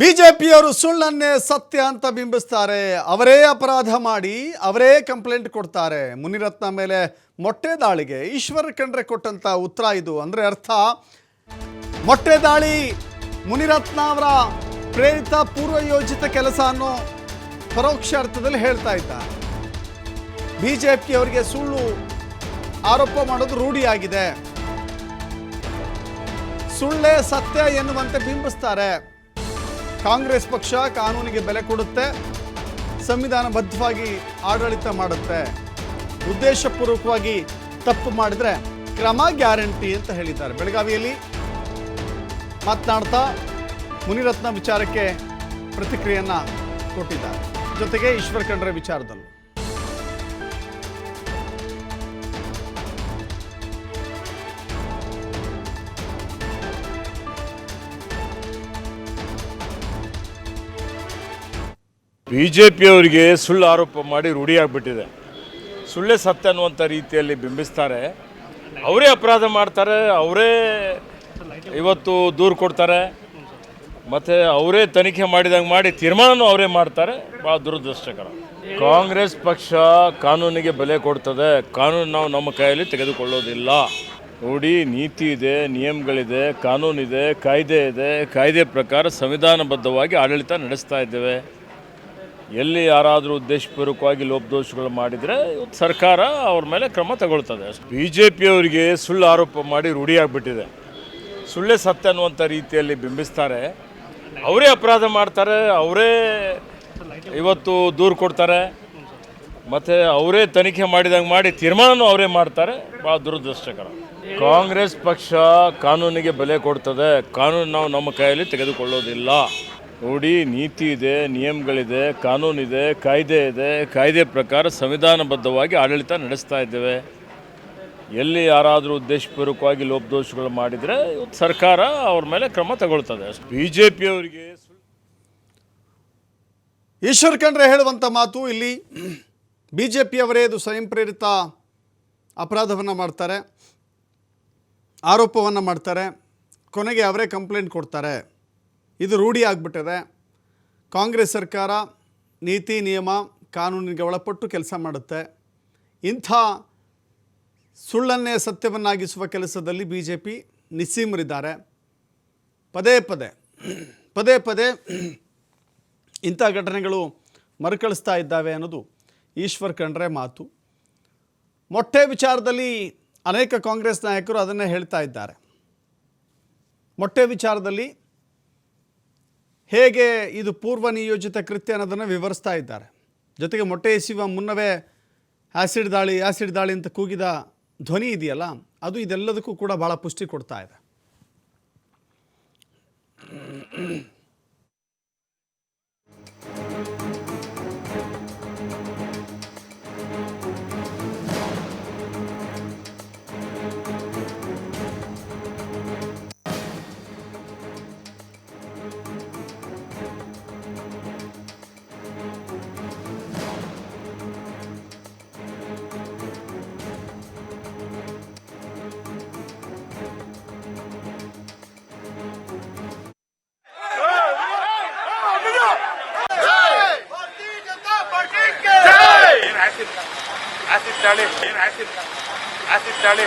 ಬಿಜೆಪಿಯವರು ಸುಳ್ಳನ್ನೇ ಸತ್ಯ ಅಂತ ಬಿಂಬಿಸ್ತಾರೆ. ಅವರೇ ಅಪರಾಧ ಮಾಡಿ ಅವರೇ ಕಂಪ್ಲೇಂಟ್ ಕೊಡ್ತಾರೆ. ಮುನಿರತ್ನ ಮೇಲೆ ಮೊಟ್ಟೆ ದಾಳಿಗೆ ಈಶ್ವರ್ ಖಂಡ್ರೆ ಕೊಟ್ಟಂತ ಉತ್ತರ ಇದು. ಅಂದ್ರೆ ಅರ್ಥ, ಮೊಟ್ಟೆ ದಾಳಿ ಮುನಿರತ್ನ ಅವರ ಪ್ರೇರಿತ ಪೂರ್ವಯೋಜಿತ ಕೆಲಸ ಅನ್ನೋ ಪರೋಕ್ಷ ಅರ್ಥದಲ್ಲಿ ಹೇಳ್ತಾ ಇದ್ದಾರೆ. ಬಿಜೆಪಿಯವರಿಗೆ ಸುಳ್ಳು ಆರೋಪ ಮಾಡೋದು ರೂಢಿಯಾಗಿದೆ. ಸುಳ್ಳೇ ಸತ್ಯ ಎನ್ನುವಂತೆ ಬಿಂಬಿಸ್ತಾರೆ. ಕಾಂಗ್ರೆಸ್ ಪಕ್ಷ ಕಾನೂನಿಗೆ ಬೆಲೆ ಕೊಡುತ್ತೆ, ಸಂವಿಧಾನಬದ್ಧವಾಗಿ ಆಡಳಿತ ಮಾಡುತ್ತೆ, ಉದ್ದೇಶಪೂರ್ವಕವಾಗಿ ತಪ್ಪು ಮಾಡಿದ್ರೆ ಕ್ರಮ ಗ್ಯಾರಂಟಿ ಅಂತ ಹೇಳಿದ್ದಾರೆ. ಬೆಳಗಾವಿಯಲ್ಲಿ ಮಾತನಾಡ್ತಾ ಮುನಿರತ್ನ ವಿಚಾರಕ್ಕೆ ಪ್ರತಿಕ್ರಿಯೆಯನ್ನ ಕೊಟ್ಟಿದ್ದಾರೆ. ಜೊತೆಗೆ ಈಶ್ವರ್ ಖಂಡ್ರೆ ವಿಚಾರದಲ್ಲೂ ಬಿಜೆಪಿಯವರಿಗೆ ಸುಳ್ಳು ಆರೋಪ ಮಾಡಿ ರೂಢಿಯಾಗಿಬಿಟ್ಟಿದೆ. ಸುಳ್ಳೇ ಸತ್ಯ ಅನ್ನುವಂಥ ರೀತಿಯಲ್ಲಿ ಬಿಂಬಿಸ್ತಾರೆ. ಅವರೇ ಅಪರಾಧ ಮಾಡ್ತಾರೆ, ಅವರೇ ಇವತ್ತು ದೂರು ಕೊಡ್ತಾರೆ, ಮತ್ತು ಅವರೇ ತನಿಖೆ ಮಾಡಿದಂಗೆ ಮಾಡಿ ತೀರ್ಮಾನನೂ ಅವರೇ ಮಾಡ್ತಾರೆ. ಭಾಳ ದುರದೃಷ್ಟಕರ. ಕಾಂಗ್ರೆಸ್ ಪಕ್ಷ ಕಾನೂನಿಗೆ ಬೆಲೆ ಕೊಡ್ತದೆ. ಕಾನೂನು ನಾವು ನಮ್ಮ ಕೈಯಲ್ಲಿ ತೆಗೆದುಕೊಳ್ಳೋದಿಲ್ಲ. ನೋಡಿ, ನೀತಿ ಇದೆ, ನಿಯಮಗಳಿದೆ, ಕಾನೂನಿದೆ, ಕಾಯ್ದೆ ಇದೆ. ಕಾಯ್ದೆ ಪ್ರಕಾರ ಸಂವಿಧಾನಬದ್ಧವಾಗಿ ಆಡಳಿತ ನಡೆಸ್ತಾ ಇದ್ದೇವೆ. ಎಲ್ಲಿ ಯಾರಾದರೂ ಉದ್ದೇಶಪೂರ್ವಕವಾಗಿ ಲೋಪದೋಷಗಳು ಮಾಡಿದರೆ ಸರ್ಕಾರ ಅವ್ರ ಮೇಲೆ ಕ್ರಮ ತಗೊಳ್ತದೆ. ಬಿಜೆಪಿಯವರಿಗೆ ಸುಳ್ಳು ಆರೋಪ ಮಾಡಿ ರೂಢಿಯಾಗಿಬಿಟ್ಟಿದೆ. ಸುಳ್ಳೇ ಸತ್ಯ ಅನ್ನುವಂಥ ರೀತಿಯಲ್ಲಿ ಬಿಂಬಿಸ್ತಾರೆ. ಅವರೇ ಅಪರಾಧ ಮಾಡ್ತಾರೆ, ಅವರೇ ಇವತ್ತು ದೂರು ಕೊಡ್ತಾರೆ, ಮತ್ತು ಅವರೇ ತನಿಖೆ ಮಾಡಿದಂಗೆ ಮಾಡಿ ತೀರ್ಮಾನನೂ ಅವರೇ ಮಾಡ್ತಾರೆ. ಭಾಳ ದುರದೃಷ್ಟಕರ. ಕಾಂಗ್ರೆಸ್ ಪಕ್ಷ ಕಾನೂನಿಗೆ ಬೆಲೆ ಕೊಡ್ತದೆ. ಕಾನೂನು ನಾವು ನಮ್ಮ ಕೈಯಲ್ಲಿ ತೆಗೆದುಕೊಳ್ಳೋದಿಲ್ಲ. ನೋಡಿ, ನೀತಿ ಇದೆ, ನಿಯಮಗಳಿದೆ, ಕಾನೂನಿದೆ, ಕಾಯ್ದೆ ಇದೆ. ಕಾಯ್ದೆ ಪ್ರಕಾರ ಸಂವಿಧಾನಬದ್ಧವಾಗಿ ಆಡಳಿತ ನಡೆಸ್ತಾ ಇದ್ದೇವೆ. ಎಲ್ಲಿ ಯಾರಾದರೂ ಉದ್ದೇಶಪೂರ್ವಕವಾಗಿ ಲೋಪದೋಷಗಳು ಮಾಡಿದರೆ ಸರ್ಕಾರ ಅವ್ರ ಮೇಲೆ ಕ್ರಮ ತಗೊಳ್ತದೆ. ಬಿಜೆಪಿಯವರಿಗೆ ಈಶ್ವರ್ ಖಂಡ್ರೆ ಹೇಳುವಂಥ ಮಾತು ಇಲ್ಲಿ, ಬಿಜೆಪಿಯವರೇ ಇದು ಸ್ವಯಂ ಪ್ರೇರಿತ ಅಪರಾಧವನ್ನು ಮಾಡ್ತಾರೆ, ಆರೋಪವನ್ನು ಮಾಡ್ತಾರೆ, ಕೊನೆಗೆ ಅವರೇ ಕಂಪ್ಲೇಂಟ್ ಕೊಡ್ತಾರೆ. ಇದು ರೂಢಿ ಆಗಿಬಿಟ್ಟಿದೆ. ಕಾಂಗ್ರೆಸ್ ಸರ್ಕಾರ ನೀತಿ ನಿಯಮ ಕಾನೂನಿಗೆ ಒಳಪಟ್ಟು ಕೆಲಸ ಮಾಡುತ್ತೆ. ಇಂಥ ಸುಳ್ಳನ್ನೇ ಸತ್ಯವನ್ನಾಗಿಸುವ ಕೆಲಸದಲ್ಲಿ ಬಿ ಜೆ ಪಿ ನಿಸ್ಸೀಮರಿದ್ದಾರೆ. ಪದೇ ಪದೇ ಇಂಥ ಘಟನೆಗಳು ಮರುಕಳಿಸ್ತಾ ಇದ್ದಾವೆ ಅನ್ನೋದು ಈಶ್ವರ್ ಖಂಡ್ರೆ ಮಾತು. ಮೊಟ್ಟೆ ವಿಚಾರದಲ್ಲಿ ಅನೇಕ ಕಾಂಗ್ರೆಸ್ ನಾಯಕರು ಅದನ್ನೇ ಹೇಳ್ತಾ ಇದ್ದಾರೆ. ಮೊಟ್ಟೆ ವಿಚಾರದಲ್ಲಿ ಹೇಗೆ ಇದು ಪೂರ್ವ ನಿಯೋಜಿತ ಕೃತ್ಯ ಅನ್ನೋದನ್ನು ವಿವರಿಸ್ತಾ ಇದ್ದಾರೆ. ಜೊತೆಗೆ ಮೊಟ್ಟೆ ಎಸೆಯುವ ಮುನ್ನವೇ ಆ್ಯಸಿಡ್ ದಾಳಿ ಅಂತ ಕೂಗಿದ ಧ್ವನಿ ಇದೆಯಲ್ಲ, ಅದು ಇದೆಲ್ಲದಕ್ಕೂ ಕೂಡ ಭಾಳ ಪುಷ್ಟಿ ಕೊಡ್ತಾ ಇದೆ. Acid Dali.